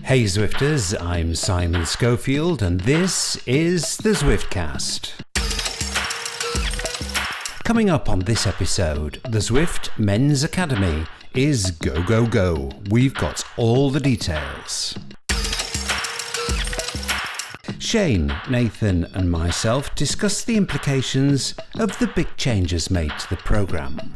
Hey Zwifters, I'm Simon Schofield and this is the Zwiftcast. Coming up on this episode, the Zwift Men's Academy is go, go, go. We've got all the details. Shane, Nathan and myself discuss the implications of the big changes made to the programme.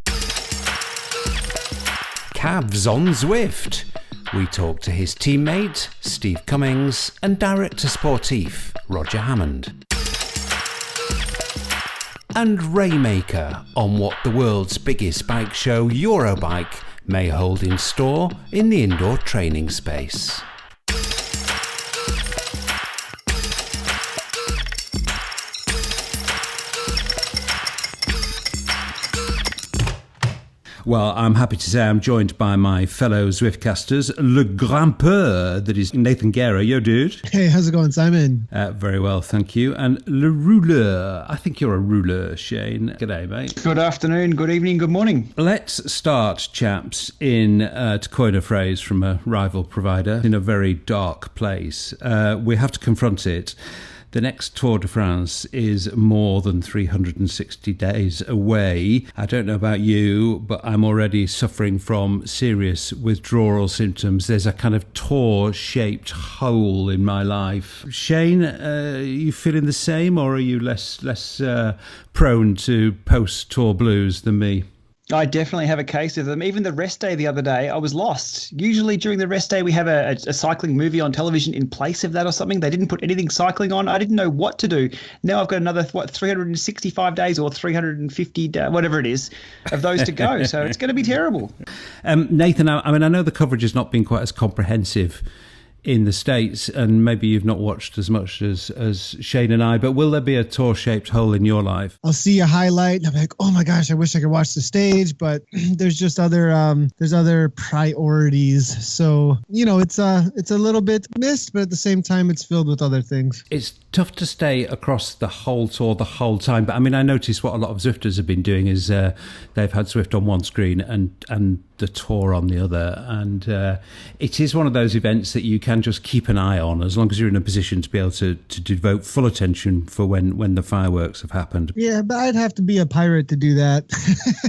Cavs on Zwift. We talk to his teammate, Steve Cummings, and Director Sportif, Roger Hammond. And Raymaker on what the world's biggest bike show, Eurobike, may hold in store in the indoor training space. Well, I'm happy to say I'm joined by my fellow Zwiftcasters, Le Grimpeur, that is Nathan Guerra, yo dude. Hey, how's it going, Simon? Very well, thank you. And Le Rouleur, I think you're a rouleur, Shane. G'day, mate. Good afternoon, good evening, good morning. Let's start, chaps, to coin a phrase from a rival provider, in a very dark place. We have to confront it. The next Tour de France is more than 360 days away. I don't know about you, but I'm already suffering from serious withdrawal symptoms. There's a kind of Tour-shaped hole in my life. Shane, are you feeling the same, or are you less prone to post-Tour blues than me? I definitely have a case of them. Even the rest day the other day, I was lost. Usually during the rest day, we have a cycling movie on television in place of that or something. They didn't put anything cycling on. I didn't know what to do. Now I've got another, 365 days or 350, whatever it is, of those to go. So it's going to be terrible. Nathan, I know the coverage has not been quite as comprehensive in the States, and maybe you've not watched as much as Shane and I, but will there be a Tour-shaped hole in your life? I'll see a highlight and I'm like, oh my gosh, I wish I could watch the stage, but there's just other priorities. So, it's a little bit missed, but at the same time, it's filled with other things. It's tough to stay across the whole Tour the whole time, but I noticed what a lot of Zwifters have been doing is they've had Zwift on one screen and the Tour on the other, and it is one of those events that you can just keep an eye on as long as you're in a position to be able to devote full attention for when the fireworks have happened. Yeah, but I'd have to be a pirate to do that.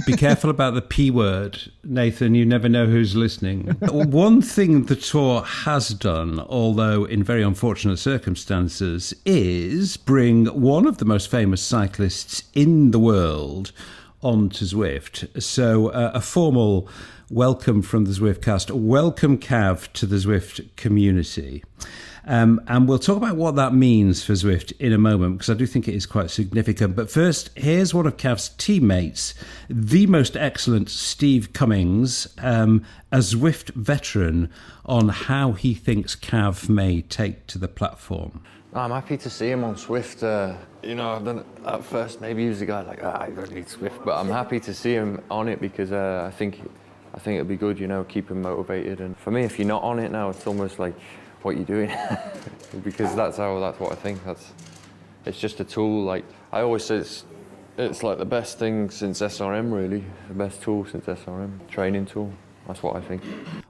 Be careful about the P word, Nathan. You never know who's listening. One thing the Tour has done, although in very unfortunate circumstances, is bring one of the most famous cyclists in the world onto Zwift. So a formal welcome from the Zwiftcast. Welcome, Cav, to the Zwift community. And we'll talk about what that means for Zwift in a moment, because I do think it is quite significant. But first, here's one of Cav's teammates, the most excellent Steve Cummings, a Zwift veteran, on how he thinks Cav may take to the platform. I'm happy to see him on Zwift. I've done it at first. Maybe he was the guy like, you don't need Zwift, but I'm happy to see him on it because I think it'd be good, keep him motivated. And for me, if you're not on it now, it's almost like, what are you doing? Because that's what I think. It's just a tool. Like I always say, it's like the best thing since SRM, really. The best tool since SRM, training tool. That's what I think.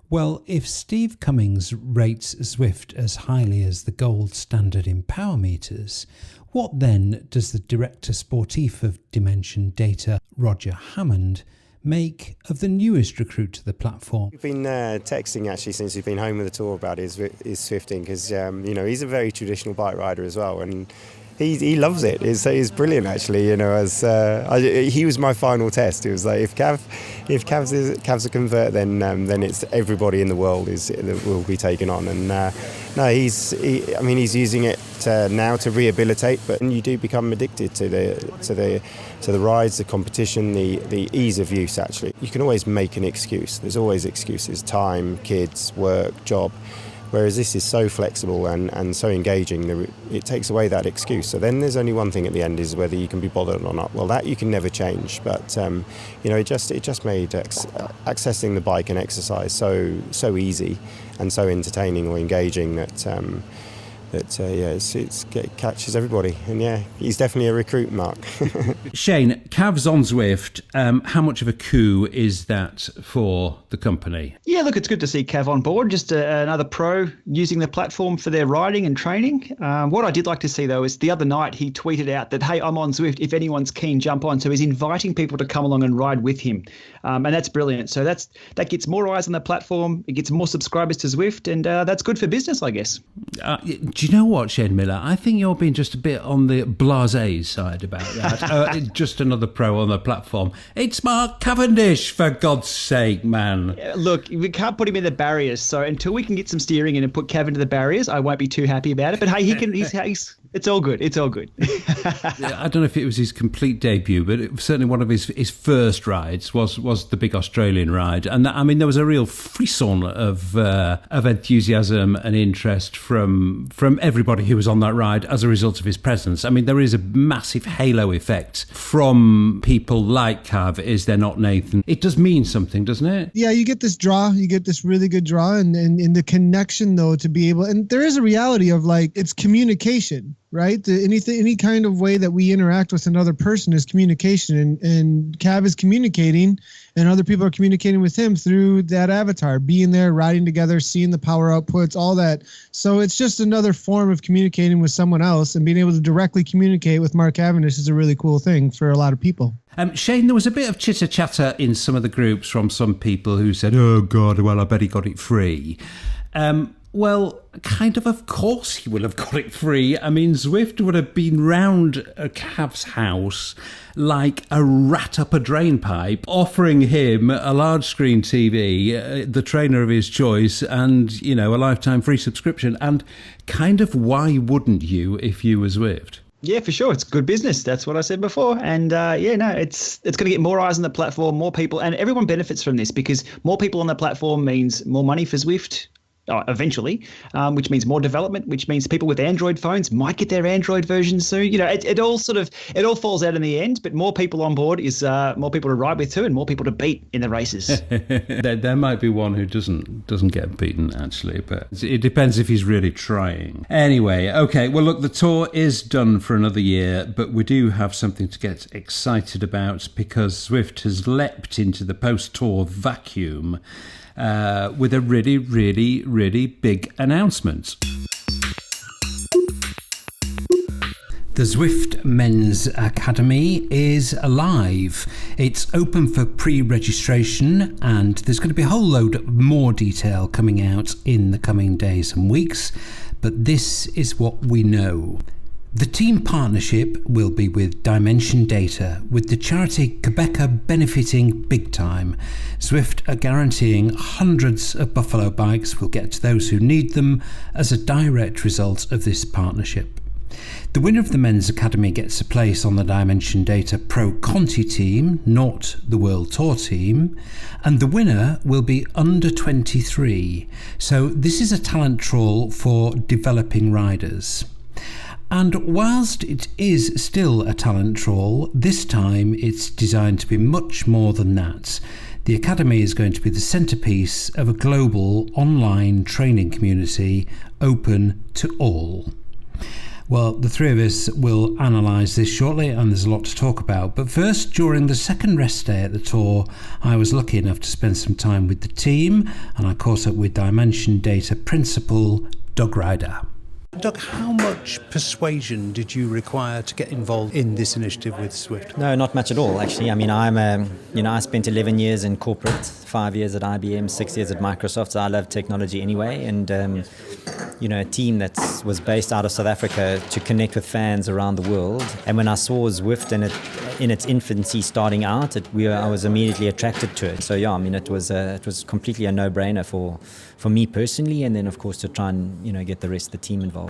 Well, if Steve Cummings rates Zwift as highly as the gold standard in power meters, what then does the Director Sportif of Dimension Data, Roger Hammond, make of the newest recruit to the platform? We've been texting actually since he's been home with the Tour about his Zwifting because, he's a very traditional bike rider as well, and he loves it. It's brilliant actually. He was my final test. It was like if Cav's a convert, then it's everybody in the world will be taken on. And he's using it now to rehabilitate, but you do become addicted to the rides, the competition, the ease of use. Actually, you can always make an excuse. There's always excuses: time, kids, work, job. Whereas this is so flexible and so engaging, it takes away that excuse. So then there's only one thing at the end, is whether you can be bothered or not. Well, that you can never change. But it just made accessing the bike and exercise so easy and so entertaining or engaging that it catches everybody. And yeah, he's definitely a recruit, Mark. Shane, Cavs on Zwift, how much of a coup is that for the company? Yeah, look, it's good to see Cav on board, just another pro using the platform for their riding and training. What I did like to see, though, is the other night he tweeted out that, hey, I'm on Zwift. If anyone's keen, jump on. So he's inviting people to come along and ride with him. And that's brilliant. So that gets more eyes on the platform. It gets more subscribers to Zwift, and that's good for business, I guess. Do you know what, Shane Miller? I think you're being just a bit on the blasé side about that. Just another pro on the platform. It's Mark Cavendish, for God's sake, man. Look, we can't put him in the barriers. So until we can get some steering in and put Cav into the barriers, I won't be too happy about it. But hey, it's all good. It's all good. I don't know if it was his complete debut, but certainly one of his first rides was the big Australian ride. And I mean, there was a real frisson of enthusiasm and interest from everybody who was on that ride as a result of his presence. I mean, there is a massive halo effect from people like Cav, is there not, Nathan? It does mean something, doesn't it? Yeah, you get this draw. You get this really good draw. And in the connection, though, to be able... And there is a reality of, like, it's communication, right? Any kind of way that we interact with another person is communication. And Cav is communicating, and other people are communicating with him through that avatar, being there, riding together, seeing the power outputs, all that. So it's just another form of communicating with someone else, and being able to directly communicate with Mark Cavendish is a really cool thing for a lot of people. Shane, there was a bit of chitter-chatter in some of the groups from some people who said, oh, God, well, I bet he got it free. Well, kind of course he will have got it free. I mean, Zwift would have been round a Cav's house like a rat up a drain pipe, offering him a large screen TV, the trainer of his choice, and, a lifetime free subscription. And kind of why wouldn't you if you were Zwift? Yeah, for sure. It's good business. That's what I said before. And it's going to get more eyes on the platform, more people, and everyone benefits from this because more people on the platform means more money for Zwift. Eventually, which means more development, which means people with Android phones might get their Android version soon. It all falls out in the end, but more people on board is more people to ride with too, and more people to beat in the races. There might be one who doesn't get beaten, actually, but it depends if he's really trying. Anyway, okay, well, look, the tour is done for another year, but we do have something to get excited about because Zwift has leapt into the post-tour vacuum with a really, really, really big announcement. The Zwift Men's Academy is alive. It's open for pre-registration, and there's going to be a whole load more detail coming out in the coming days and weeks, but this is what we know. The team partnership will be with Dimension Data, with the charity Quebecer benefiting big time. Zwift are guaranteeing hundreds of Buffalo bikes will get to those who need them as a direct result of this partnership. The winner of the Men's Academy gets a place on the Dimension Data Pro Conti team, not the World Tour team, and the winner will be under 23. So this is a talent trawl for developing riders. And whilst it is still a talent trawl, this time it's designed to be much more than that. The Academy is going to be the centrepiece of a global online training community open to all. Well, the three of us will analyse this shortly, and there's a lot to talk about. But first, during the second rest day at the tour, I was lucky enough to spend some time with the team, and I caught up with Dimension Data Principal Doug Ryder. Doug, how much persuasion did you require to get involved in this initiative with Zwift? No, not much at all, actually. I mean, I spent 11 years in corporate, 5 years at IBM, 6 years at Microsoft, so I love technology anyway. And, a team that was based out of South Africa to connect with fans around the world. And when I saw Zwift in its infancy starting out, I was immediately attracted to it. So, yeah, I mean, it was completely a no-brainer for me personally, and then, of course, to try and, get the rest of the team involved.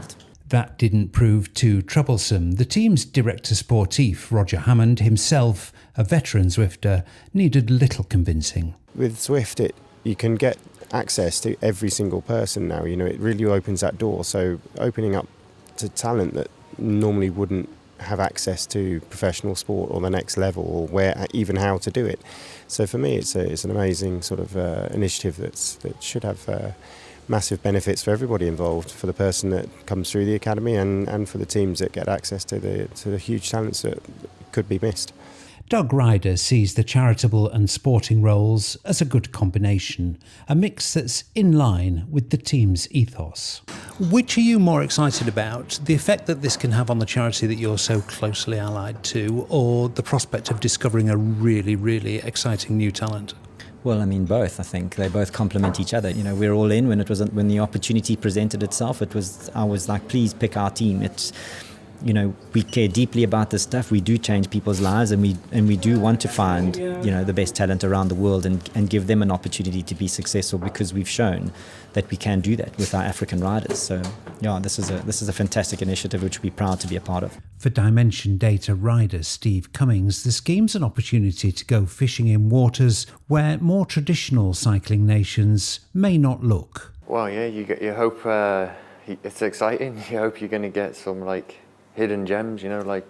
That didn't prove too troublesome. The team's director sportif, Roger Hammond, himself a veteran Zwifter, needed little convincing. With Zwift, you can get access to every single person now. It really opens that door. So opening up to talent that normally wouldn't have access to professional sport or the next level, or even how to do it. So for me, it's an amazing sort of initiative that should have massive benefits for everybody involved, for the person that comes through the academy and for the teams that get access to the huge talents that could be missed. Doug Ryder sees the charitable and sporting roles as a good combination, a mix that's in line with the team's ethos. Which are you more excited about? The effect that this can have on the charity that you're so closely allied to, or the prospect of discovering a really, really exciting new talent? Well, I mean, both. I think they both complement each other. You know, we're all in when the opportunity presented itself. I was like, please pick our team. It's, you know, we care deeply about this stuff. We do change people's lives, and we do want to find, you know, the best talent around the world and give them an opportunity to be successful, because we've shown that we can do that with our African riders. So, yeah, this is a fantastic initiative which we're proud to be a part of. For Dimension Data rider Steve Cummings, the scheme's an opportunity to go fishing in waters where more traditional cycling nations may not look. Well, yeah, you hope it's exciting. You hope you're going to get some hidden gems, you know,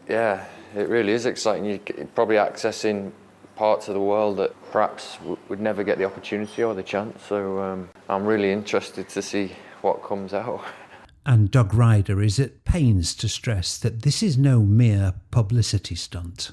yeah, it really is exciting. You're probably accessing parts of the world that perhaps would never get the opportunity or the chance. So I'm really interested to see what comes out. And Doug Ryder is at pains to stress that this is no mere publicity stunt.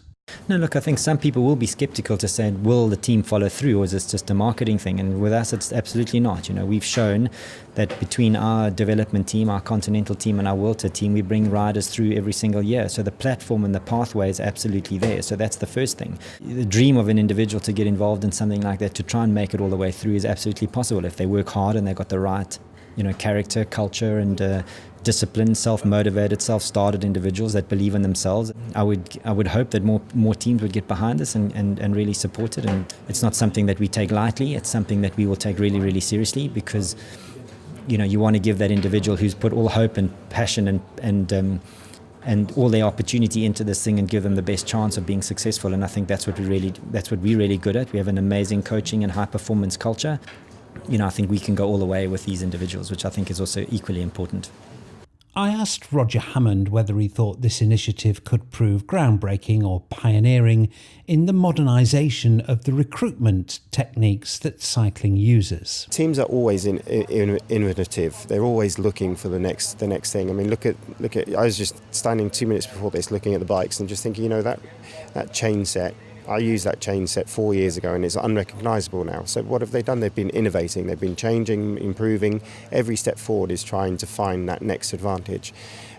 No, look, I think some people will be skeptical to say, will the team follow through, or is this just a marketing thing? And with us, it's absolutely not. You know, we've shown that between our development team, our continental team, and our World Tour team, we bring riders through every single year. So the platform and the pathway is absolutely there. So that's the first thing. The dream of an individual to get involved in something like that, to try and make it all the way through, is absolutely possible if they work hard and they've got the right, you know, character, culture, and disciplined, self-motivated, self-started individuals that believe in themselves. I would hope that more teams would get behind this and really support it. And it's not something that we take lightly. It's something that we will take really, really seriously, because, you know, you want to give that individual who's put all hope and passion and all their opportunity into this thing, and give them the best chance of being successful. And I think that's what we're really good at. We have an amazing coaching and high performance culture. You know, I think we can go all the way with these individuals, which I think is also equally important. I asked Roger Hammond whether he thought this initiative could prove groundbreaking or pioneering in the modernisation of the recruitment techniques that cycling uses. Teams are always innovative. They're always looking for the next thing. I mean, look at. I was just standing 2 minutes before this, looking at the bikes and just thinking, you know, that chain set. I used that chain set 4 years ago and it's unrecognisable now. So what have they done? They've been innovating, they've been changing, improving. Every step forward is trying to find that next advantage.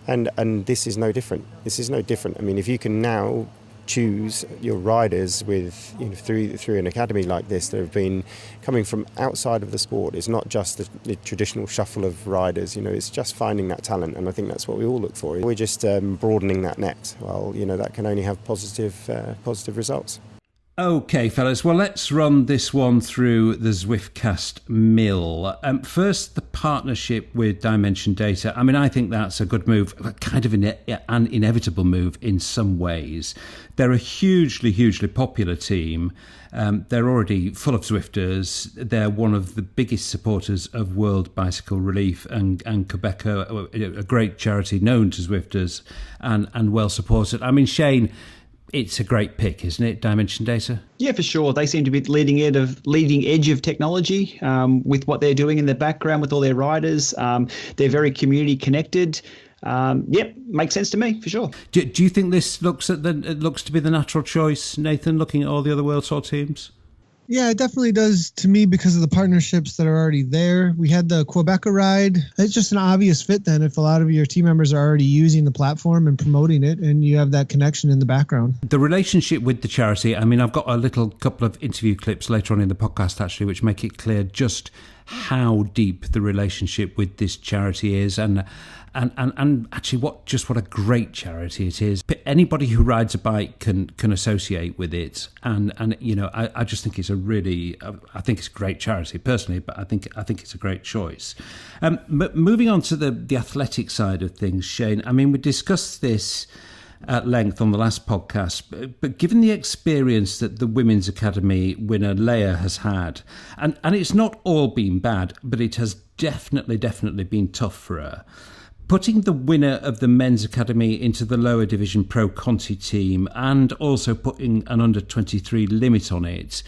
And this is no different. This is no different. I mean, if you can now choose your riders with, you know, through an academy like this that have been coming from outside of the sport. It's not just the traditional shuffle of riders, you know, it's just finding that talent, and I think that's what we all look for. We're just broadening that net. Well, you know, that can only have positive results. Okay, fellas, well, let's run this one through the Zwiftcast mill. First, the partnership with Dimension Data. I mean, I think that's a good move, kind of an inevitable move in some ways. They're a hugely, hugely popular team. They're already full of Zwifters. They're one of the biggest supporters of World Bicycle Relief and Quebec, a great charity known to Zwifters and well supported. I mean, Shane, it's a great pick, isn't it, Dimension Data? Yeah, for sure. They seem to be leading edge of technology with what they're doing in the background with all their riders. They're very community connected. Yep, makes sense to me, for sure. Do you think this looks to be the natural choice, Nathan, looking at all the other World Tour teams? Yeah, it definitely does to me because of the partnerships that are already there. We had the Quebec ride. It's just an obvious fit then if a lot of your team members are already using the platform and promoting it, and you have that connection in the background. The relationship with the charity, I mean, I've got a couple of interview clips later on in the podcast, actually, which make it clear just how deep the relationship with this charity is, and actually what a great charity it is. Anybody who rides a bike can associate with it, and you know, I just think it's I think it's a great charity personally, but I think it's a great choice. But moving on to the athletic side of things, Shane, I mean, we discussed this at length on the last podcast, but given the experience that the Women's Academy winner Leia has had, and it's not all been bad, but it has definitely been tough for her. Putting the winner of the Men's Academy into the lower division Pro Conti team and also putting an under-23 limit on it,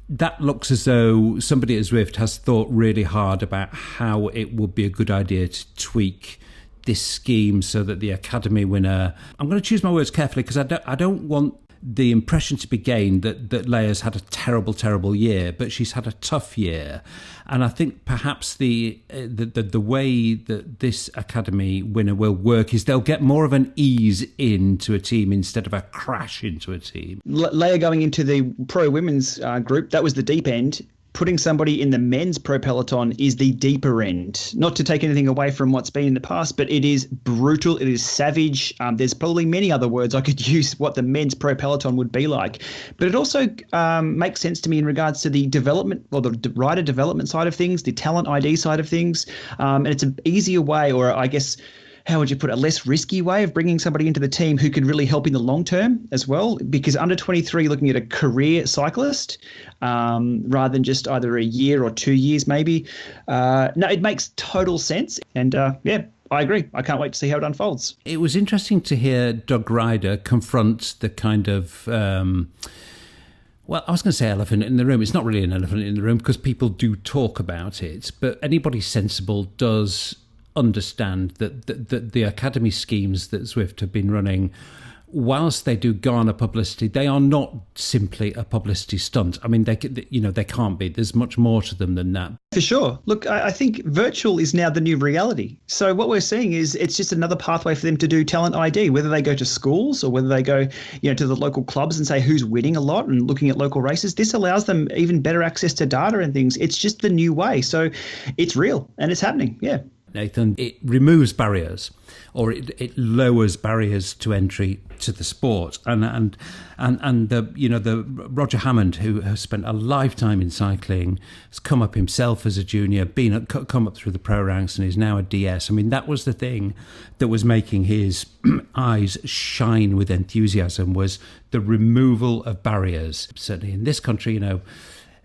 that looks as though somebody at Zwift has thought really hard about how it would be a good idea to tweak this scheme so that the Academy winner... I'm going to choose my words carefully because I don't want the impression to be gained that Leia's had a terrible year, but she's had a tough year. And I think perhaps the way that this Academy winner will work is they'll get more of an ease into a team instead of a crash into a team. Leia going into the pro women's group, that was the deep end. Putting somebody in the men's pro peloton is the deeper end. Not to take anything away from what's been in the past, but it is brutal. It is savage. There's probably many other words I could use what the men's pro peloton would be like. But it also makes sense to me in regards to the development or the rider development side of things, the talent ID side of things. And it's an easier way, or I guess, how would you put it, a less risky way of bringing somebody into the team who could really help in the long term as well? Because under 23, looking at a career cyclist rather than just either a year or 2 years maybe. No, it makes total sense. And yeah, I agree. I can't wait to see how it unfolds. It was interesting to hear Doug Ryder confront the kind of... well, I was going to say elephant in the room. It's not really an elephant in the room because people do talk about it, but anybody sensible does understand that the Academy schemes that Zwift have been running, whilst they do garner publicity, they are not simply a publicity stunt. I mean, they can't be. There's much more to them than that. For sure. Look, I think virtual is now the new reality. So what we're seeing is it's just another pathway for them to do talent ID, whether they go to schools or whether they go, to the local clubs and say who's winning a lot and looking at local races. This allows them even better access to data and things. It's just the new way. So it's real and it's happening. Yeah. Nathan, it removes barriers, or it lowers barriers to entry to the sport, and the Roger Hammond, who has spent a lifetime in cycling, has come up himself as a junior, come up through the pro ranks, and is now a DS. I mean, that was the thing that was making his eyes shine with enthusiasm, was the removal of barriers. Certainly in this country,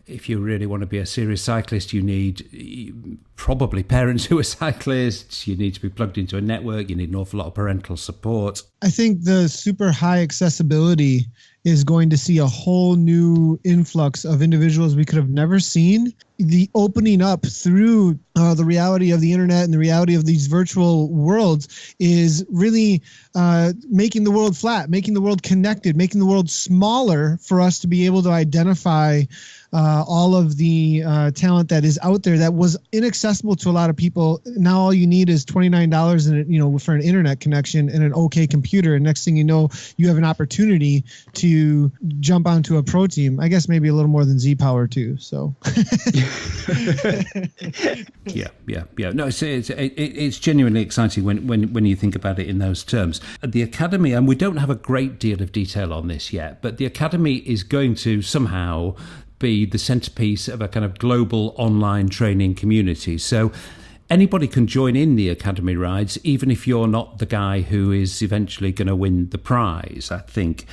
if you really want to be a serious cyclist, you need probably parents who are cyclists. You need to be plugged into a network. You need an awful lot of parental support. I think the super high accessibility is going to see a whole new influx of individuals we could have never seen. The opening up through the reality of the internet and the reality of these virtual worlds is really making the world flat, making the world connected, making the world smaller for us to be able to identify all of the talent that is out there that was inaccessible to a lot of people. Now all you need is $29 for an internet connection and an okay computer, and next thing you know, you have an opportunity to jump onto a pro team. I guess maybe a little more than Z Power too. So. Yeah. No, it's genuinely exciting when you think about it in those terms. The Academy, and we don't have a great deal of detail on this yet, but the Academy is going to somehow be the centerpiece of a kind of global online training community. So anybody can join in the Academy rides, even if you're not the guy who is eventually going to win the prize, I think.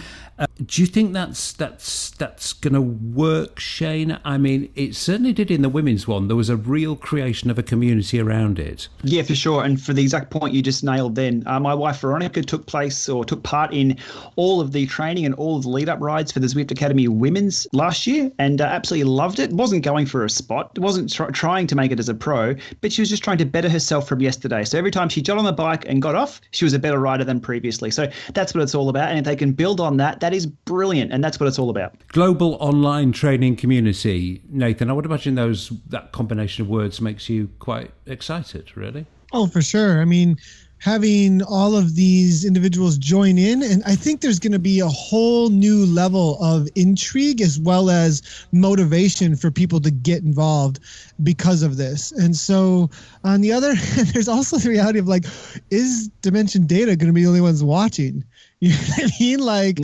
Do you think that's going to work, Shane? I mean, it certainly did in the women's one. There was a real creation of a community around it. Yeah, for sure. And for the exact point you just nailed then, my wife Veronica took part in all of the training and all of the lead-up rides for the Zwift Academy Women's last year, and absolutely loved it. Wasn't going for a spot. Wasn't trying to make it as a pro, but she was just trying to better herself from yesterday. So every time she got on the bike and got off, she was a better rider than previously. So that's what it's all about. And if they can build on that, that is brilliant, and that's what it's all about. Global online training community. Nathan, I would imagine that combination of words makes you quite excited, really. Oh, for sure. I mean, having all of these individuals join in, and I think there's going to be a whole new level of intrigue as well as motivation for people to get involved because of this. And so on the other hand, there's also the reality of is Dimension Data going to be the only ones watching? You know what I mean?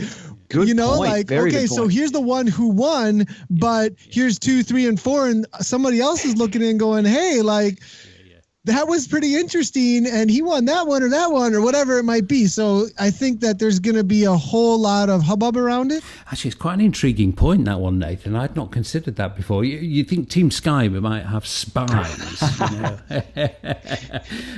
Good point. Very okay, so here's the one who won, but here's 2, 3, and 4, and somebody else is looking in going, hey, that was pretty interesting, and he won that one or whatever it might be. So I think that there's going to be a whole lot of hubbub around it. Actually, it's quite an intriguing point, that one, Nathan. I'd not considered that before. You think Team Sky might have spies, you know?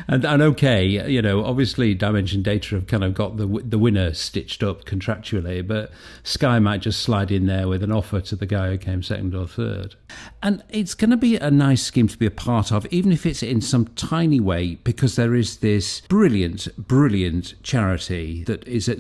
and okay, you know, obviously Dimension Data have kind of got the winner stitched up contractually, but Sky might just slide in there with an offer to the guy who came second or third. And it's going to be a nice scheme to be a part of, even if it's in some tiny way, because there is this brilliant charity that is at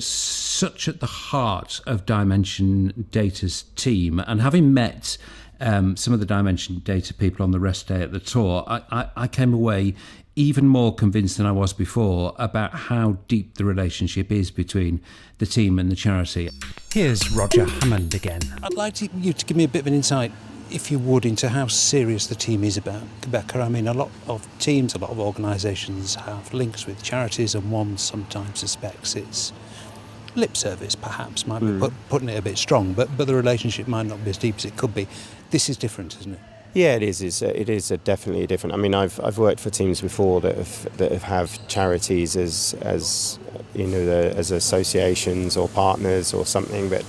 the heart of Dimension Data's team. And having met some of the Dimension Data people on the rest day at the tour, I came away even more convinced than I was before about how deep the relationship is between the team and the charity. Here's Roger Hammond again. I'd like you to give me a bit of an insight, if you would, into how serious the team is about Quebec. I mean, a lot of teams, a lot of organisations have links with charities, and one sometimes suspects it's lip service, perhaps, might be putting it a bit strong, but the relationship might not be as deep as it could be. This is different, isn't it? Yeah, it is. It is definitely different. I mean, I've worked for teams before that have charities as you know, as associations or partners or something, but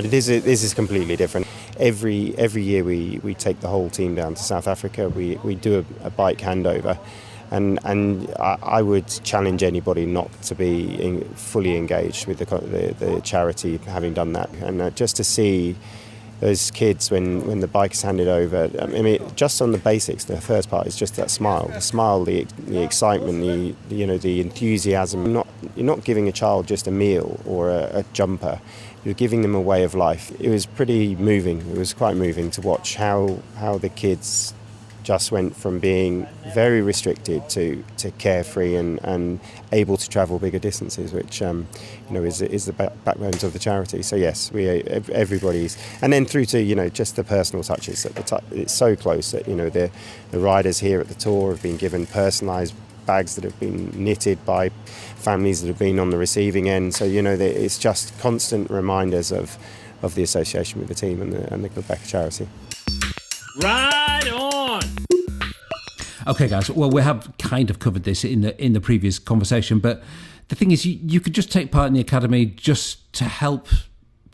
this is completely different. Every year we take the whole team down to South Africa. We do a bike handover, and I would challenge anybody not to be fully engaged with the charity having done that, and just to see those kids when the bike is handed over. I mean, just on the basics, the first part is just that smile, the excitement, the enthusiasm. You're not giving a child just a meal or a jumper. You're giving them a way of life. It was pretty moving. It was quite moving to watch how the kids just went from being very restricted to carefree and able to travel bigger distances, which is the backbones of the charity. So yes, everybody's, and then through to just the personal touches. It's so close that the riders here at the tour have been given personalised bags that have been knitted by families that have been on the receiving end. So it's just constant reminders of the association with the team and the Quebec charity. Right on. Okay, guys. Well, we have kind of covered this in the previous conversation, but the thing is, you could just take part in the academy just to help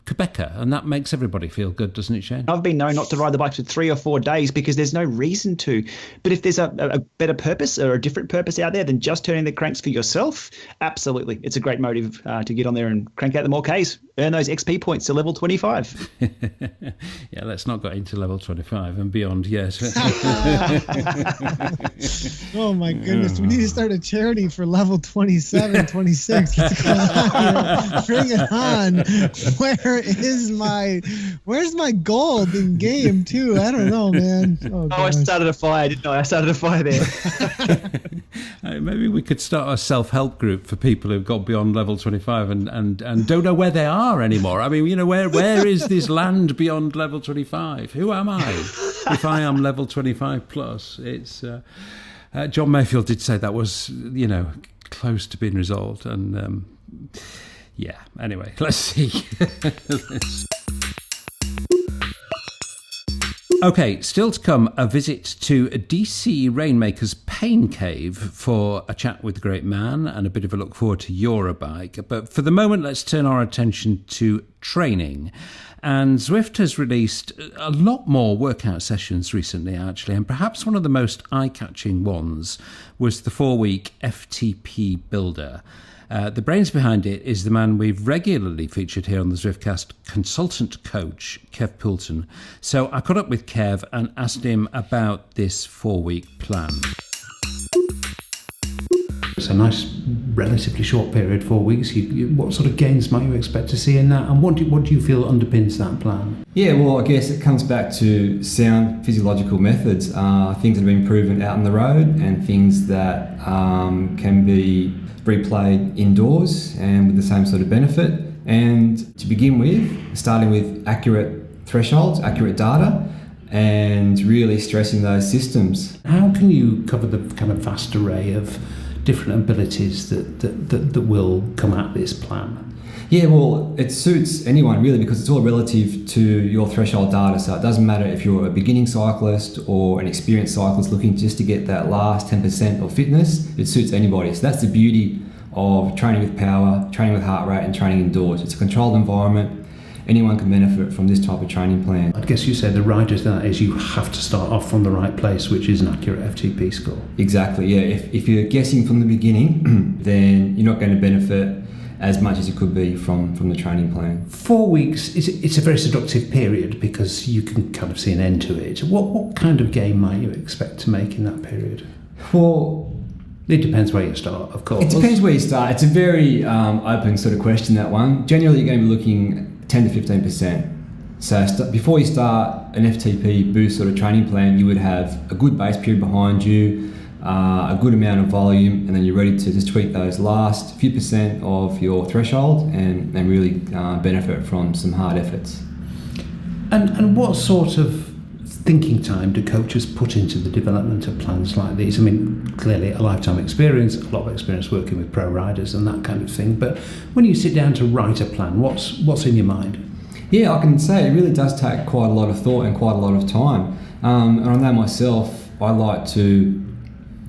Quebecer, and that makes everybody feel good, doesn't it, Shane? I've been known not to ride the bikes for 3 or 4 days because there's no reason to. But if there's a better purpose or a different purpose out there than just turning the cranks for yourself, absolutely, it's a great motive to get on there and crank out the more Ks, earn those XP points to level 25. Yeah, let's not go into level 25 and beyond, yes. Oh my goodness, we need to start a charity for level 27, 26. Bring it on. Where's my gold in game too? I don't know, man. Oh, I started a fire, didn't I? I started a fire there. Maybe we could start a self-help group for people who've got beyond level 25 and don't know where they are anymore. I mean, where is this land beyond level 25? Who am I if I am level 25 plus? It's John Mayfield did say that was, close to being resolved, and yeah, anyway, let's see. Okay, still to come, a visit to DC Rainmaker's Pain Cave for a chat with the great man and a bit of a look forward to Eurobike. But for the moment, let's turn our attention to training. And Zwift has released a lot more workout sessions recently, actually, and perhaps one of the most eye-catching ones was the 4-week FTP Builder. The brains behind it is the man we've regularly featured here on the Zwiftcast, consultant coach, Kev Poulton. So I caught up with Kev and asked him about this 4-week plan. It's a nice, relatively short period, 4 weeks. What sort of gains might you expect to see in that? And what do you feel underpins that plan? Yeah, well, I guess it comes back to sound physiological methods, things that have been proven out on the road and things that can be replayed indoors and with the same sort of benefit. And to begin with, starting with accurate thresholds, accurate data, and really stressing those systems. How can you cover the kind of vast array of different abilities that will come out of this plan? Yeah, well, it suits anyone really because it's all relative to your threshold data. So it doesn't matter if you're a beginning cyclist or an experienced cyclist looking just to get that last 10% of fitness. It suits anybody. So that's the beauty of training with power, training with heart rate, and training indoors. It's a controlled environment. Anyone can benefit from this type of training plan. I guess you said the right of that is you have to start off from the right place, which is an accurate FTP score. Exactly, yeah. If you're guessing from the beginning, then you're not going to benefit as much as you could be from the training plan. 4 weeks, it's a very seductive period because you can kind of see an end to it. What kind of game might you expect to make in that period? Well, it depends where you start, of course. It depends where you start. It's a very open sort of question, that one. Generally, you're going to be looking 10 to 15%. So before you start an FTP boost sort of training plan, you would have a good base period behind you, a good amount of volume, and then you're ready to just tweak those last few percent of your threshold and really benefit from some hard efforts. And what sort of thinking time do coaches put into the development of plans like these? I mean, clearly a lifetime experience, a lot of experience working with pro riders and that kind of thing, but when you sit down to write a plan, what's in your mind? Yeah, I can say it really does take quite a lot of thought and quite a lot of time. And I know myself, I like to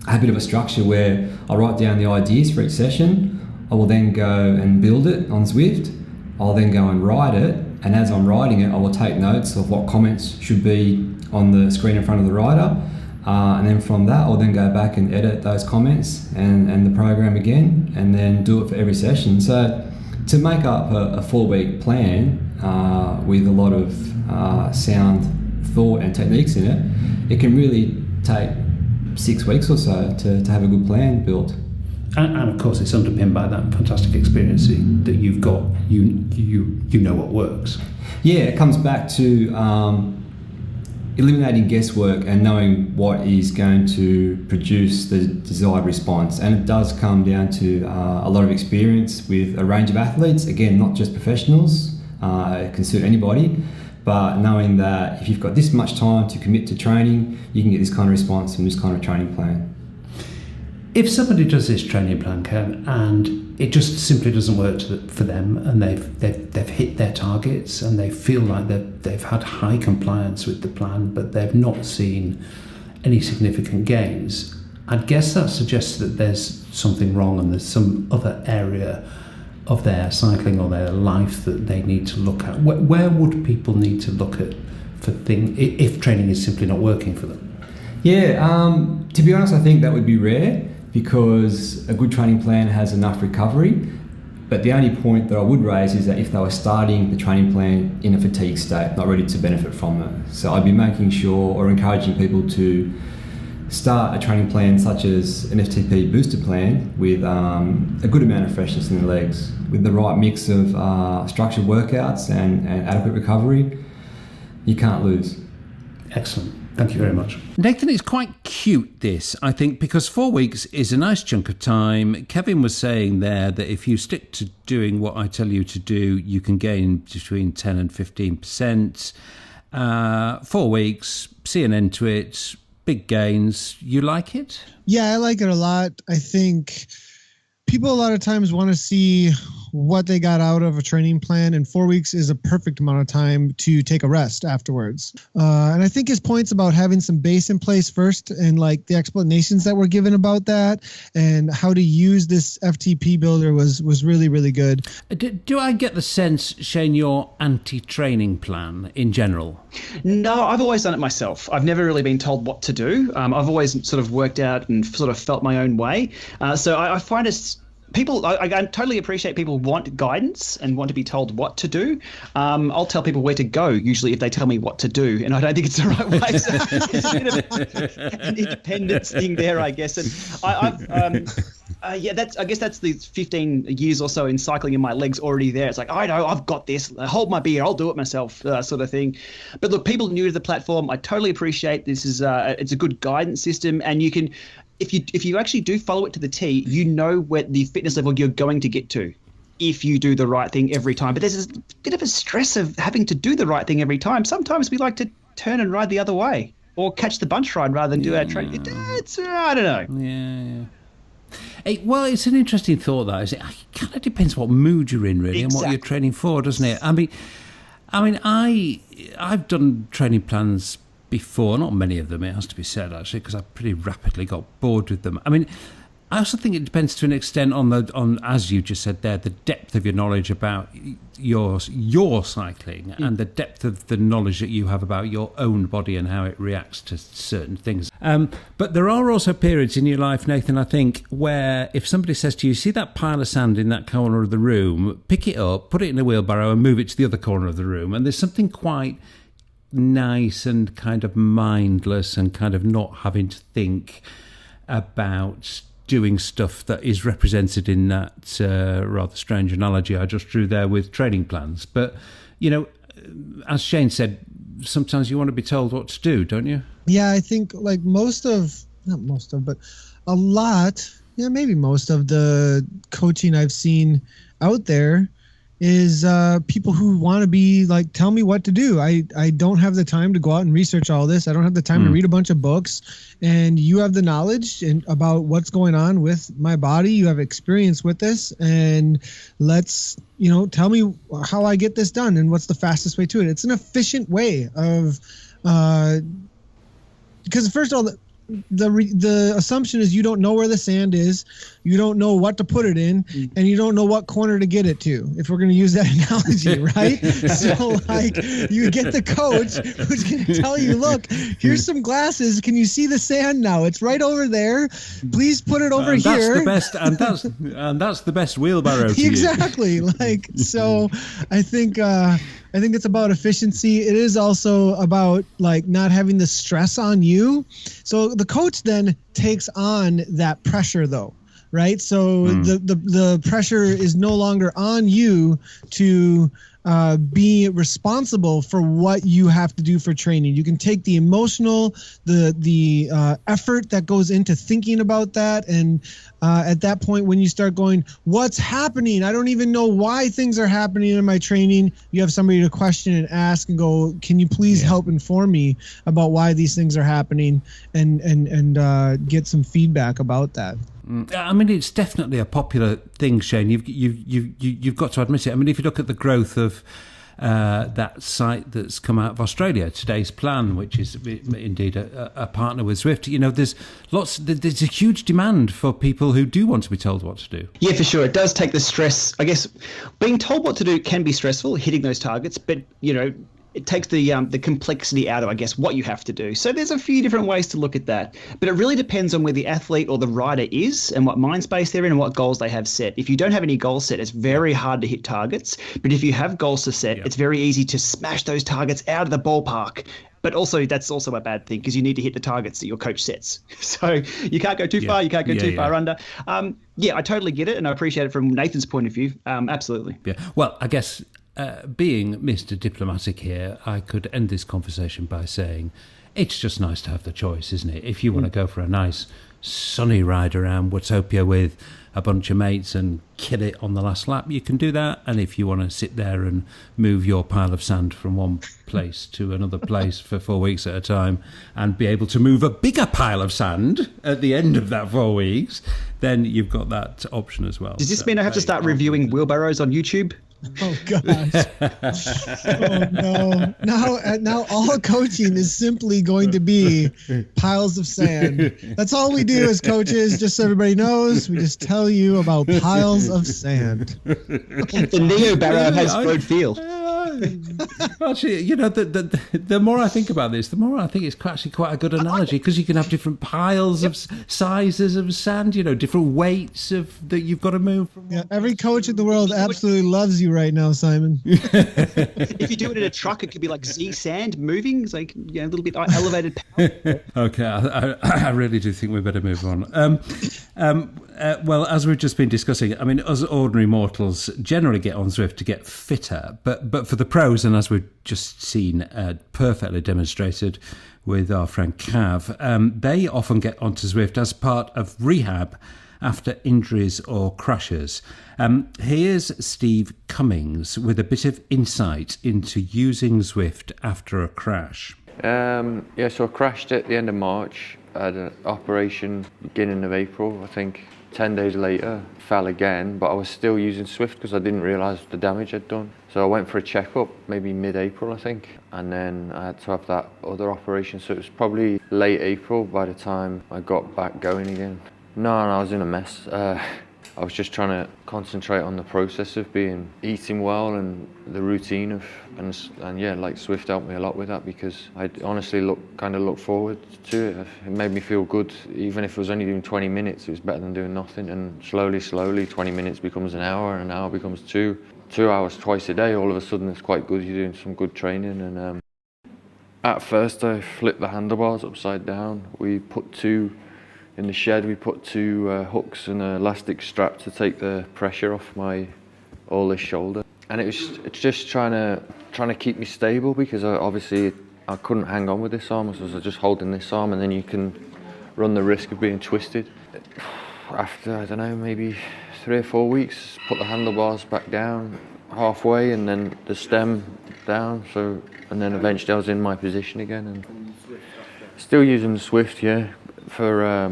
have a bit of a structure where I write down the ideas for each session. I will then go and build it on Zwift. I'll then go and write it, and as I'm writing it, I will take notes of what comments should be on the screen in front of the rider, and then from that I'll then go back and edit those comments and the program again, and then do it for every session. So to make up a 4-week plan with a lot of sound thought and techniques in it, it can really take 6 weeks or so to have a good plan built. And of course it's underpinned by that fantastic experience that you've got. You know what works. Yeah, it comes back to eliminating guesswork and knowing what is going to produce the desired response. And it does come down to a lot of experience with a range of athletes. Again, not just professionals, it can suit anybody, but knowing that if you've got this much time to commit to training, you can get this kind of response from this kind of training plan. If somebody does this training plan, Ken, and it just simply doesn't work for them, and they've hit their targets and they feel like they've had high compliance with the plan, but they've not seen any significant gains, I guess that suggests that there's something wrong and there's some other area of their cycling or their life that they need to look at. Where would people need to look at for things if training is simply not working for them? Yeah, to be honest, I think that would be rare, because a good training plan has enough recovery. But the only point that I would raise is that if they were starting the training plan in a fatigue state, not ready to benefit from it. So I'd be making sure or encouraging people to start a training plan such as an FTP booster plan with a good amount of freshness in the legs, with the right mix of structured workouts and adequate recovery. You can't lose. Excellent. Thank you very much. Nathan, it's quite cute, this, I think, because 4 weeks is a nice chunk of time. Kevin was saying there that if you stick to doing what I tell you to do, you can gain between 10 and 15%. 4 weeks, see an end to it, big gains. You like it? Yeah, I like it a lot. I think people a lot of times want to see what they got out of a training plan, and 4 weeks is a perfect amount of time to take a rest afterwards. And I think his points about having some base in place first, and like the explanations that were given about that and how to use this FTP builder was really, really good. Do I get the sense, Shane, you're anti-training plan in general? No, I've always done it myself. I've never really been told what to do. I've always sort of worked out and sort of felt my own way. So I find it's I totally appreciate people want guidance and want to be told what to do. I'll tell people where to go, usually, if they tell me what to do, and I don't think it's the right way. So it's a bit of an independence thing there, I guess. And I guess that's the 15 years or so in cycling in my legs already there. It's like, I know, I've got this. Hold my beer, I'll do it myself, sort of thing. But look, people new to the platform, I totally appreciate this is it's a good guidance system, and you can. If you actually do follow it to the T, you know where the fitness level you're going to get to if you do the right thing every time. But there's a bit of a stress of having to do the right thing every time. Sometimes we like to turn and ride the other way or catch the bunch ride rather than do our training. I don't know. Yeah. Well, it's an interesting thought, that is. It kind of depends what mood you're in, really, and what you're training for, doesn't it? I've done training plans before, not many of them, it has to be said, actually, because I pretty rapidly got bored with them. I also think it depends to an extent on as you just said there, the depth of your knowledge about your cycling and the depth of the knowledge that you have about your own body and how it reacts to certain things. But there are also periods in your life, Nathan, I think, where if somebody says to you, see that pile of sand in that corner of the room, pick it up, put it in a wheelbarrow and move it to the other corner of the room. And there's something quite nice and kind of mindless and kind of not having to think about doing stuff that is represented in that rather strange analogy I just drew there with training plans. But, as Shane said, sometimes you want to be told what to do, don't you? Yeah, I think like most of the coaching I've seen out there is people who want to be like, tell me what to do. I don't have the time to go out and research all this. I don't have the time to read a bunch of books. And you have the knowledge about what's going on with my body. You have experience with this. And let's, tell me how I get this done and what's the fastest way to it. It's an efficient way of, because first of all, the assumption is you don't know where the sand is, you don't know what to put it in, and you don't know what corner to get it to, if we're going to use that analogy, right? So like you get the coach who's going to tell you, look, here's some glasses, can you see the sand now? It's right over there, please put it over here. That's the best wheelbarrow to exactly use. Like, so I think it's about efficiency. It is also about like not having the stress on you. So the coach then takes on that pressure though, right? So the pressure is no longer on you to be responsible for what you have to do for training. You can take the emotional, the effort that goes into thinking about that. And at that point, when you start going, what's happening? I don't even know why things are happening in my training. You have somebody to question and ask and go, can you please help inform me about why these things are happening, and get some feedback about that. It's definitely a popular thing, Shane. You've got to admit it. If you look at the growth of that site that's come out of Australia, Today's Plan, which is indeed a partner with Zwift, there's a huge demand for people who do want to be told what to do. Yeah, for sure. It does take the stress. I guess being told what to do can be stressful, hitting those targets, but it takes the complexity out of, I guess, what you have to do. So there's a few different ways to look at that. But it really depends on where the athlete or the rider is and what mind space they're in and what goals they have set. If you don't have any goals set, it's very hard to hit targets. But if you have goals to set, it's very easy to smash those targets out of the ballpark. But also, that's also a bad thing because you need to hit the targets that your coach sets. So you can't go too far. You can't go too far under. I totally get it. And I appreciate it from Nathan's point of view. Absolutely. Yeah. Well, I guess being Mr. Diplomatic here, I could end this conversation by saying it's just nice to have the choice, isn't it? If you want to go for a nice sunny ride around Watopia with a bunch of mates and kill it on the last lap, you can do that. And if you want to sit there and move your pile of sand from one place to another place for 4 weeks at a time and be able to move a bigger pile of sand at the end of that 4 weeks, then you've got that option as well. Does this mean I have to start reviewing wheelbarrows on YouTube? Oh gosh! Oh no! Now all coaching is simply going to be piles of sand. That's all we do as coaches. Just so everybody knows, we just tell you about piles of sand. The Neo Barrow has road feel. Actually, the more I think about this, the more I think it's actually quite a good analogy because you can have different piles of sizes of sand, different weights that you've got to move from. Yeah, every coach in the world absolutely loves you right now, Simon. If you do it in a truck, it could be like Z sand moving. It's like a little bit elevated power. Okay, I really do think we better move on. Well, as we've just been discussing, us ordinary mortals generally get on Zwift to get fitter, but for the pros, and as we've just seen perfectly demonstrated with our friend Cav, they often get onto Zwift as part of rehab after injuries or crashes. Here's Steve Cummings with a bit of insight into using Zwift after a crash. So I crashed at the end of March. I had an operation beginning of April, I think. 10 days later, fell again, but I was still using Zwift because I didn't realise the damage I'd done. So I went for a checkup, maybe mid-April, I think, and then I had to have that other operation. So it was probably late April by the time I got back going again. No, I was in a mess. I was just trying to concentrate on the process of eating well and the routine of, and yeah, like Zwift helped me a lot with that, because I honestly looked forward to it. It made me feel good. Even if it was only doing 20 minutes, it was better than doing nothing. And slowly, 20 minutes becomes an hour, and an hour becomes 2 hours twice a day. All of a sudden, it's quite good. You're doing some good training. And at first, I flipped the handlebars upside down. We put in the shed, we put 2 hooks and an elastic strap to take the pressure off all this shoulder. And it's just trying to keep me stable, because I couldn't hang on with this arm, so I was just holding this arm, and then you can run the risk of being twisted. After, I don't know, maybe 3 or 4 weeks, put the handlebars back down halfway, and then the stem down, and then eventually I was in my position again. And still using the Zwift, yeah. For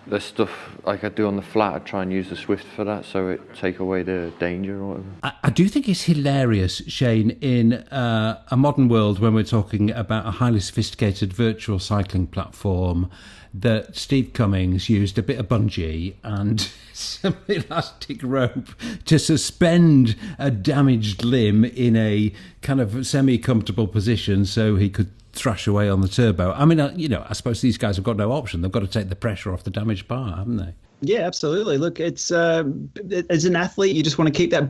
the stuff like I do on the flat, I try and use the Zwift for that, so it take away the danger or whatever. I do think it's hilarious, Shane, in a modern world when we're talking about a highly sophisticated virtual cycling platform, that Steve Cummings used a bit of bungee and some elastic rope to suspend a damaged limb in a kind of semi-comfortable position so he could thrash away on the turbo. I mean, I suppose these guys have got no option. They've got to take the pressure off the damaged bar, haven't they? Yeah, absolutely. Look, it's as an athlete, you just want to keep the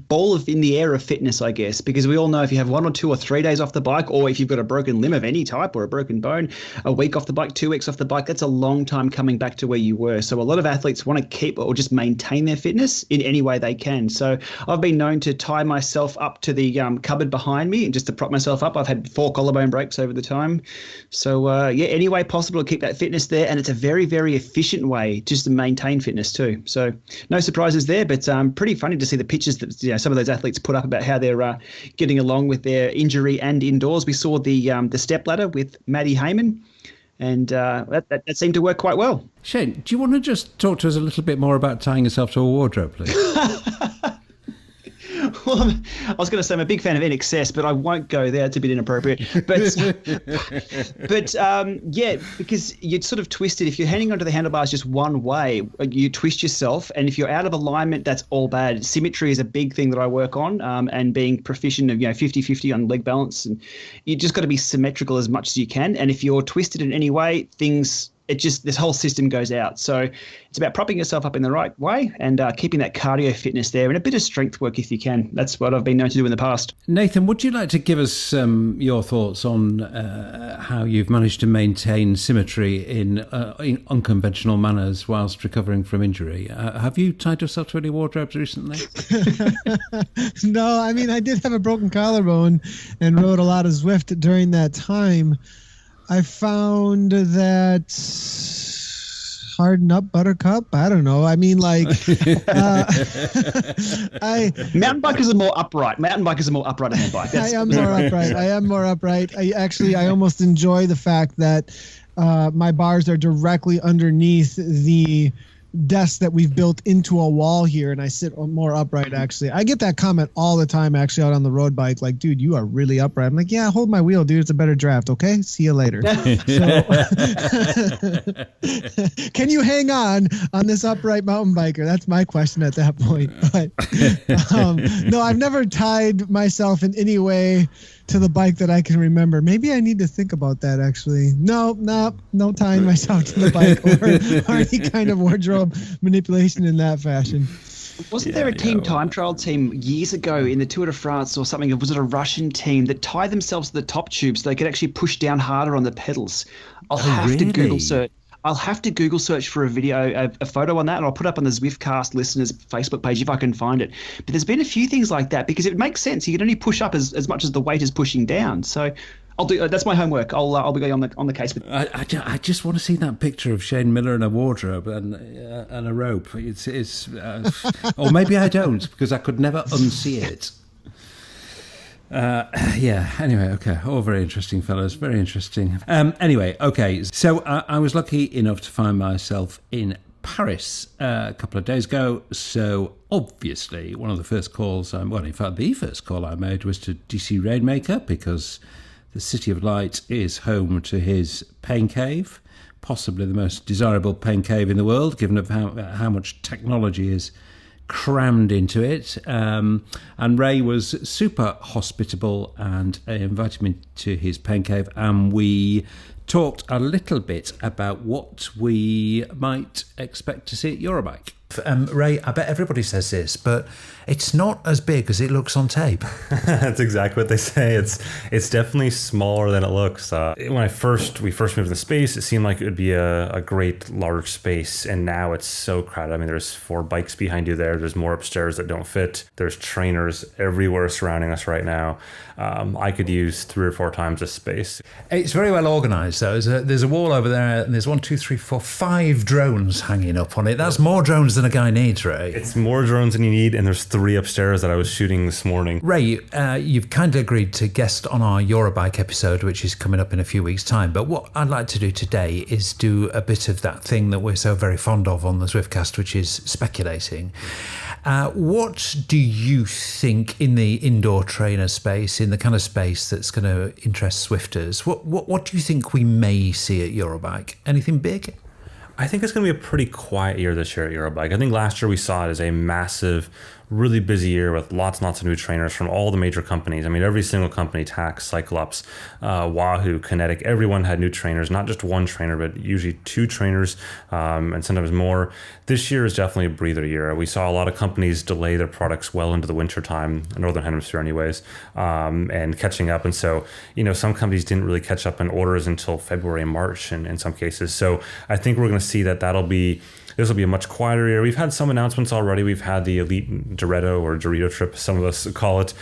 ball in the air of fitness, I guess, because we all know if you have 1 or 2 or 3 days off the bike, or if you've got a broken limb of any type or a broken bone, a week off the bike, 2 weeks off the bike, that's a long time coming back to where you were. So a lot of athletes want to keep or just maintain their fitness in any way they can. So I've been known to tie myself up to the cupboard behind me and just to prop myself up. I've had 4 collarbone breaks over the time. So any way possible to keep that fitness there. And it's a very, very efficient way just to maintain fitness too. So no surprises there, but pretty funny to see the pictures that some of those athletes put up about how they're getting along with their injury and indoors. We saw the step ladder with Maddie Heyman, and that seemed to work quite well. Shane, do you want to just talk to us a little bit more about tying yourself to a wardrobe, please? Well, I was going to say I'm a big fan of NXS, but I won't go there. It's a bit inappropriate. But yeah, because you're sort of twisted. If you're hanging onto the handlebars just one way, you twist yourself. And if you're out of alignment, that's all bad. Symmetry is a big thing that I work on, and being proficient of 50-50 on leg balance. And you just got to be symmetrical as much as you can. And if you're twisted in any way, this whole system goes out. So it's about propping yourself up in the right way and keeping that cardio fitness there and a bit of strength work if you can. That's what I've been known to do in the past. Nathan, would you like to give us your thoughts on how you've managed to maintain symmetry in unconventional manners whilst recovering from injury? Have you tied yourself to any wardrobes recently? No, I mean, I did have a broken collarbone and rode a lot of Zwift during that time. I found that harden up buttercup. I don't know. I mean, like, mountain bikers are more upright. Mountain bikers are more upright on their bike. I am more upright. I almost enjoy the fact that my bars are directly underneath the desk that we've built into a wall here, and I sit more upright. Actually, I get that comment all the time actually out on the road bike, like, dude, you are really upright. I'm like, yeah, hold my wheel, dude, it's a better draft. Okay, see you later. So, can you hang on this upright mountain biker? That's my question at that point. But no, I've never tied myself in any way to the bike that I can remember. Maybe I need to think about that actually. No tying myself to the bike or any kind of wardrobe manipulation in that fashion. Wasn't there a team time trial team years ago in the Tour de France or something? Was it a Russian team that tied themselves to the top tube so they could actually push down harder on the pedals? I'll have to Google search for a video, a photo on that, and I'll put up on the Zwiftcast listeners' Facebook page if I can find it. But there's been a few things like that because it makes sense. You can only push up as much as the weight is pushing down. So I'll do. That's my homework. I'll be on the case. I just want to see that picture of Shane Miller in a wardrobe and a rope. It's or maybe I don't, because I could never unsee it. Anyway, okay. All very interesting, fellas. Very interesting. Anyway, okay. So I was lucky enough to find myself in Paris a couple of days ago. So obviously one of the first calls, in fact, the first call I made was to DC Rainmaker, because the City of Light is home to his pain cave, possibly the most desirable pain cave in the world, given of how much technology is crammed into it. And Ray was super hospitable and invited me to his pain cave, and we talked a little bit about what we might expect to see at Eurobike. Ray, I bet everybody says this, but it's not as big as it looks on tape. That's exactly what they say. It's definitely smaller than it looks. When we first moved into space, it seemed like it would be a great large space, and now it's so crowded. I mean, there's 4 bikes behind you there. There's more upstairs that don't fit. There's trainers everywhere surrounding us right now. I could use 3 or 4 times this space. It's very well organised, though. There's a wall over there, and there's 1, 2, 3, 4, 5 drones hanging up on it. That's more drones than a guy needs, Ray. It's more drones than you need, and there's 3 upstairs that I was shooting this morning. Ray, you've kindly agreed to guest on our Eurobike episode, which is coming up in a few weeks' time. But what I'd like to do today is do a bit of that thing that we're so very fond of on the Zwiftcast, which is speculating. What do you think in the indoor trainer space, in the kind of space that's going to interest Zwifters, what do you think we may see at Eurobike? Anything big? I think it's going to be a pretty quiet year this year at Eurobike. I think last year we saw it as a massive, really busy year with lots and lots of new trainers from all the major companies. I mean, every single company, Tax, Cyclops, Wahoo, Kinetic, everyone had new trainers, not just one trainer, but usually 2 trainers, and sometimes more. This year is definitely a breather year. We saw a lot of companies delay their products well into the winter time, Northern Hemisphere anyways, and catching up. And so, some companies didn't really catch up in orders until February and March in some cases. So I think we're going to see this will be a much quieter year. We've had some announcements already. We've had the Elite Dorito or Dorito trip, some of us call it.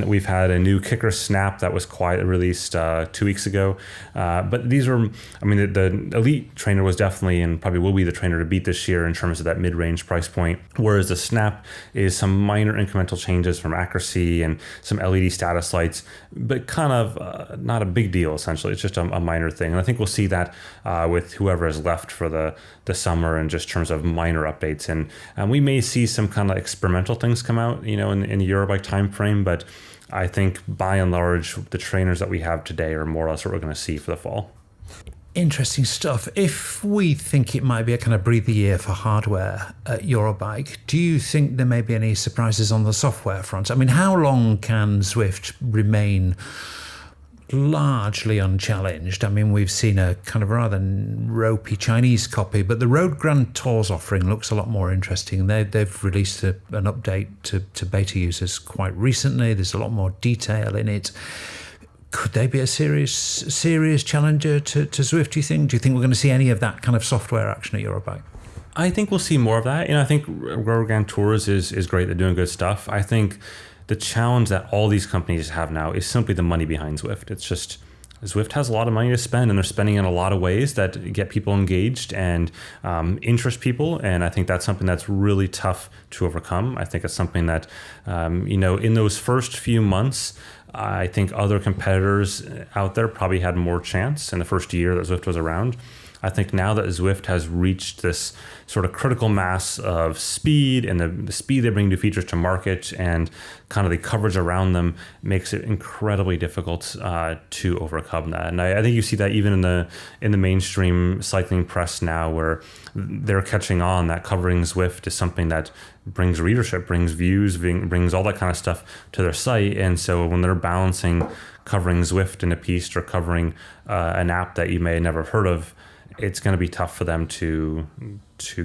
We've had a new kicker snap that was released 2 weeks ago. But these were, the Elite trainer was definitely and probably will be the trainer to beat this year in terms of that mid-range price point. Whereas the snap is some minor incremental changes from accuracy and some LED status lights, but kind of not a big deal, essentially. It's just a minor thing. And I think we'll see that with whoever is left for the summer and just terms of minor updates. And we may see some kind of experimental things come out, in the Eurobike time frame. But I think by and large, the trainers that we have today are more or less what we're going to see for the fall. Interesting stuff. If we think it might be a kind of breather year for hardware at Eurobike, do you think there may be any surprises on the software front? I mean, how long can Zwift remain largely unchallenged? I mean, we've seen a kind of rather ropey Chinese copy, but the Road Grand Tours offering looks a lot more interesting. They've released an update to beta users quite recently. There's a lot more detail in it. Could they be a serious challenger to Zwift, do you think? Do you think we're going to see any of that kind of software action at Eurobike? I think we'll see more of that. I think Road Grand Tours is great. They're doing good stuff. I think the challenge that all these companies have now is simply the money behind Zwift. It's just Zwift has a lot of money to spend, and they're spending in a lot of ways that get people engaged and interest people. And I think that's something that's really tough to overcome. I think it's something that, in those first few months, I think other competitors out there probably had more chance in the first year that Zwift was around. I think now that Zwift has reached this sort of critical mass of speed and the speed they bring new features to market and kind of the coverage around them makes it incredibly difficult to overcome that. And I think you see that even in the mainstream cycling press now, where they're catching on that covering Zwift is something that brings readership, brings views, brings all that kind of stuff to their site. And so when they're balancing covering Zwift in a piece or covering an app that you may have never heard of, it's going to be tough for them to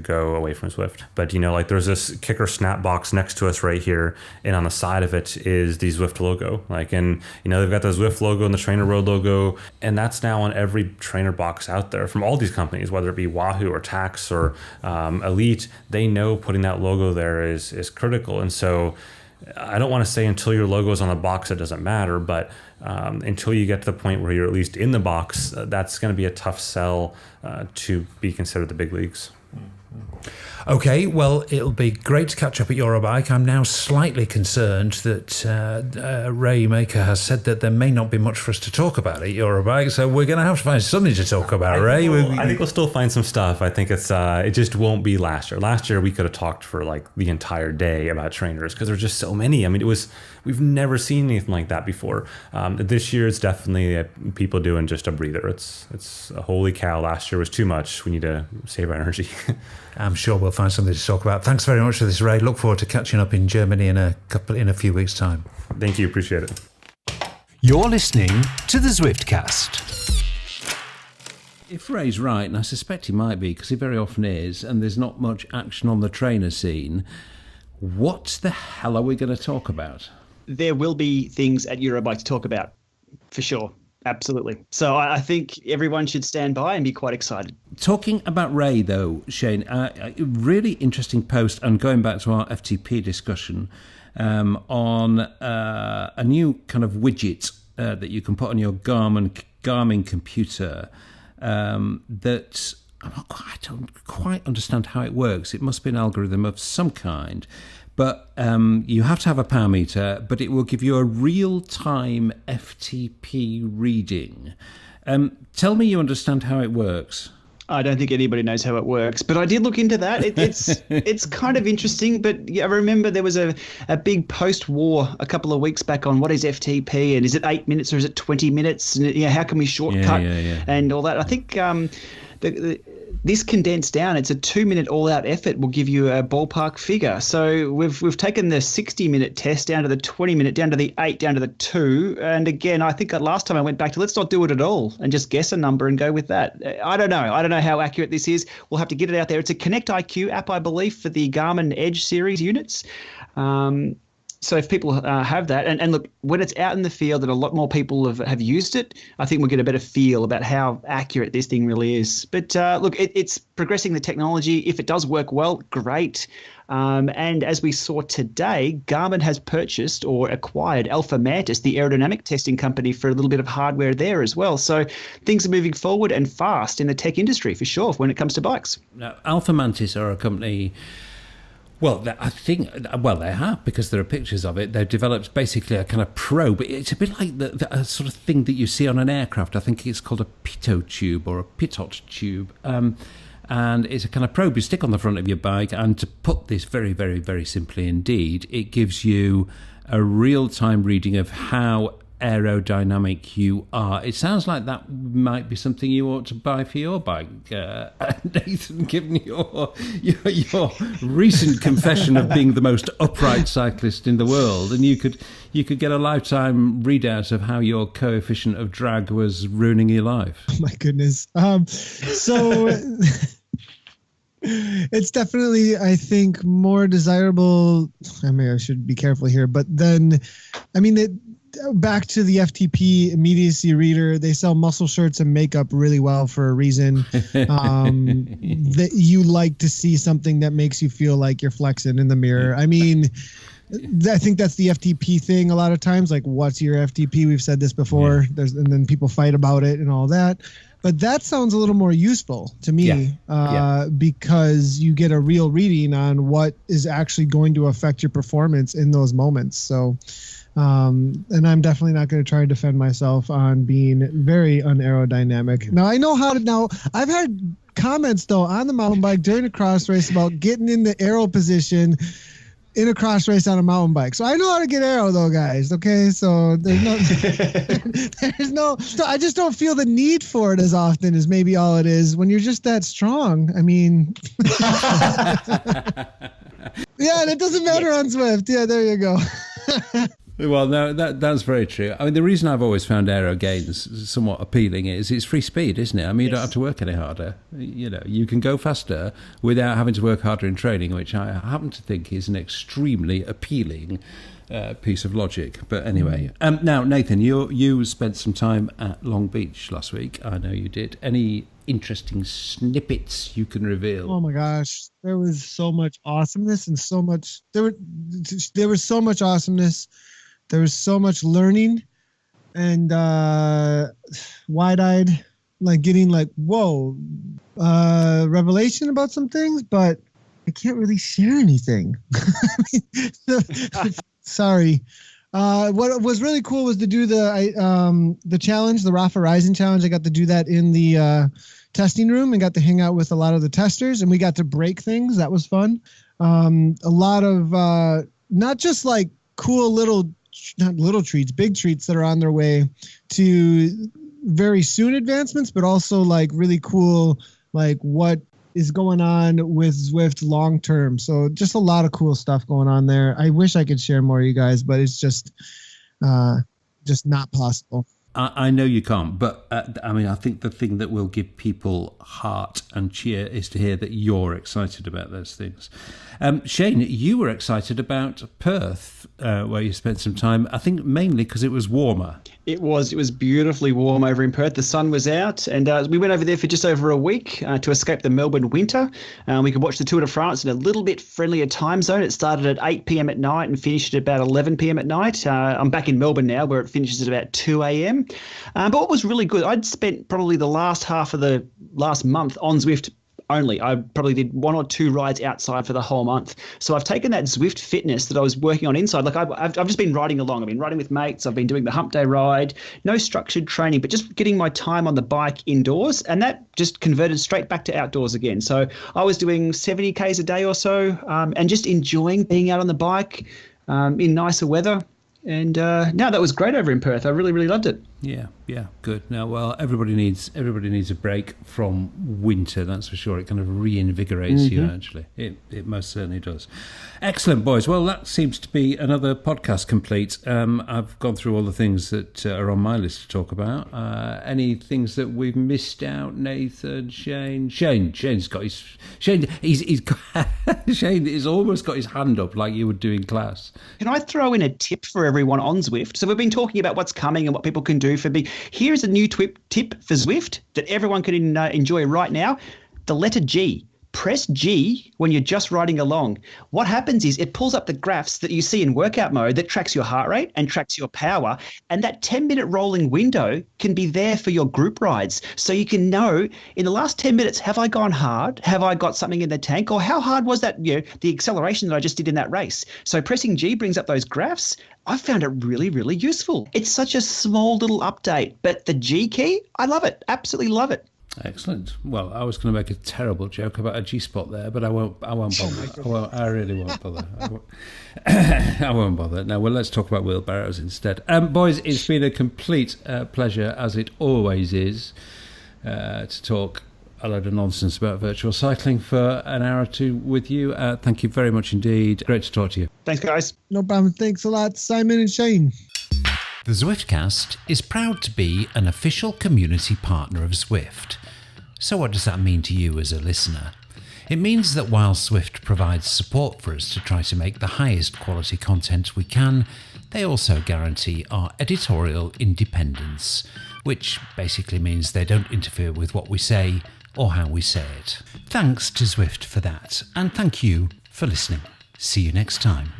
go away from Zwift. But there's this kicker snap box next to us right here, and on the side of it is the Zwift logo. They've got the Zwift logo and the Trainer Road logo, and that's now on every trainer box out there from all these companies, whether it be Wahoo or Tax or Elite. They know putting that logo there is critical, and so I don't want to say until your logo is on the box it doesn't matter, but until you get to the point where you're at least in the box, that's going to be a tough sell to be considered the big leagues. Okay, well, it'll be great to catch up at Eurobike. I'm now slightly concerned that Ray Maker has said that there may not be much for us to talk about at Eurobike, so we're going to have to find something to talk about, Ray. I think we'll still find some stuff. I think it just won't be last year. Last year we could have talked for like the entire day about trainers because there's just so many. I mean, we've never seen anything like that before. This year it's definitely people doing just a breather. It's a holy cow. Last year was too much. We need to save our energy. I'm sure we'll find something to talk about. Thanks very much for this, Ray. Look forward to catching up in Germany in a few weeks' time. Thank you. Appreciate it. You're listening to the Zwiftcast. If Ray's right, and I suspect he might be, because he very often is, and there's not much action on the trainer scene, what the hell are we going to talk about? There will be things at Eurobike to talk about, for sure. Absolutely. So I think everyone should stand by and be quite excited. Talking about Ray, though, Shane, a really interesting post, and going back to our FTP discussion, on a new kind of widget that you can put on your Garmin computer that I don't quite understand how it works. It must be an algorithm of some kind. But you have to have a power meter, but it will give you a real-time FTP reading. Tell me you understand how it works. I don't think anybody knows how it works, but I did look into that. It's kind of interesting, but yeah, I remember there was a big post-war a couple of weeks back on what is FTP and is it 8 minutes or is it 20 minutes? And how can we shortcut and all that? I think this condensed down, it's a 2-minute all-out effort will give you a ballpark figure. So we've taken the 60-minute test down to the 20-minute, down to the 8, down to the 2. And again, I think that last time I went back to let's not do it at all and just guess a number and go with that. I don't know how accurate this is. We'll have to get it out there. It's a Connect IQ app, I believe, for the Garmin Edge series units. So if people have that, and look, when it's out in the field and a lot more people have used it, I think we'll get a better feel about how accurate this thing really is. But look, it's progressing the technology. If it does work well, great. And as we saw today, Garmin has purchased or acquired Alpha Mantis, the aerodynamic testing company, for a little bit of hardware there as well. So things are moving forward and fast in the tech industry for sure when it comes to bikes. Now, Alpha Mantis are a company. Well, I think, they have, because there are pictures of it. They've developed basically a kind of probe. It's a bit like the sort of thing that you see on an aircraft. I think it's called a pitot tube or a pitot tube. And it's a kind of probe you stick on the front of your bike. And to put this very, very, very simply indeed, it gives you a real-time reading of how aerodynamic you are. It sounds like that might be something you ought to buy for your bike, Nathan, given your recent confession of being the most upright cyclist in the world, and you could get a lifetime readout of how your coefficient of drag was ruining your life. Oh my goodness. So it's definitely, I think, more desirable. I mean, I should be careful here, but then, I mean, back to the FTP immediacy reader, they sell muscle shirts and makeup really well for a reason. That you like to see something that makes you feel like you're flexing in the mirror. I mean, I think that's the FTP thing a lot of times. Like, what's your FTP? We've said this before. Yeah. And then people fight about it and all that. But that sounds a little more useful to me because you get a real reading on what is actually going to affect your performance in those moments. So, and I'm definitely not going to try to defend myself on being very unaerodynamic. Now, I know how to. Now, I've had comments, though, on the mountain bike during a cross race about getting in the aero position in a cross race on a mountain bike. So I know how to get aero, though, guys. Okay, so there's no, I just don't feel the need for it as often as maybe all it is when you're just that strong. I mean, yeah, and it doesn't matter on Zwift. Yeah, there you go. Well, no, that's very true. I mean, the reason I've always found aero gains somewhat appealing is it's free speed, isn't it? I mean, you don't have to work any harder. You know, you can go faster without having to work harder in training, which I happen to think is an extremely appealing piece of logic. But anyway, now, Nathan, you spent some time at Long Beach last week. I know you did. Any interesting snippets you can reveal? Oh my gosh, there was so much awesomeness and so much. There was so much awesomeness. There was so much learning and wide-eyed, like getting like, whoa, revelation about some things, but I can't really share anything. Sorry. What was really cool was to do the challenge, the Rafa Rising challenge. I got to do that in the testing room and got to hang out with a lot of the testers, and we got to break things. That was fun. A lot of not just like cool not little treats, big treats that are on their way to very soon advancements, but also like really cool, like what is going on with Zwift long term. So just a lot of cool stuff going on there. I wish I could share more, you guys, but it's just not possible. I know you can't, but I think the thing that will give people heart and cheer is to hear that you're excited about those things. Shane, you were excited about Perth, where you spent some time, I think mainly because it was warmer. It was beautifully warm over in Perth. The sun was out, and we went over there for just over a week to escape the Melbourne winter. We could watch the Tour de France in a little bit friendlier time zone. It started at 8 p.m. at night and finished at about 11 p.m. at night. I'm back in Melbourne now, where it finishes at about 2 a.m. But what was really good, I'd spent probably the last half of the last month on Zwift only. I probably did 1 or 2 rides outside for the whole month. So I've taken that Zwift fitness that I was working on inside. Like I've just been riding along. I've been riding with mates. I've been doing the hump day ride, no structured training, but just getting my time on the bike indoors. And that just converted straight back to outdoors again. So I was doing 70 Ks a day or so and just enjoying being out on the bike in nicer weather. And no, that was great over in Perth. I really, really loved it. Yeah, good. Now, well, everybody needs a break from winter, that's for sure. It kind of reinvigorates you, actually. It most certainly does. Excellent, boys. Well, that seems to be another podcast complete. I've gone through all the things that are on my list to talk about. Any things that we've missed out, Nathan, Shane? Shane's got his... Shane has almost got his hand up like you would do in class. Can I throw in a tip for everyone on Zwift? So we've been talking about what's coming and what people can do for me. Here's a new tip for Zwift that everyone can enjoy right now. The letter G. Press G when you're just riding along. What happens is it pulls up the graphs that you see in workout mode that tracks your heart rate and tracks your power. And that 10-minute rolling window can be there for your group rides. So you can know in the last 10 minutes, have I gone hard? Have I got something in the tank? Or how hard was that, the acceleration that I just did in that race? So pressing G brings up those graphs. I found it really, really useful. It's such a small little update, but the G key, I love it. Absolutely love it. Excellent. Well, I was going to make a terrible joke about a G-spot there, but I won't bother. I really won't bother. I won't bother. Now, well, let's talk about wheelbarrows instead. Boys, it's been a complete pleasure, as it always is, to talk a load of nonsense about virtual cycling for an hour or two with you. Thank you very much indeed. Great to talk to you. Thanks, guys. No problem. Thanks a lot, Simon and Shane. The Zwiftcast is proud to be an official community partner of Zwift. So what does that mean to you as a listener? It means that while Zwift provides support for us to try to make the highest quality content we can, they also guarantee our editorial independence, which basically means they don't interfere with what we say or how we say it. Thanks to Zwift for that, and thank you for listening. See you next time.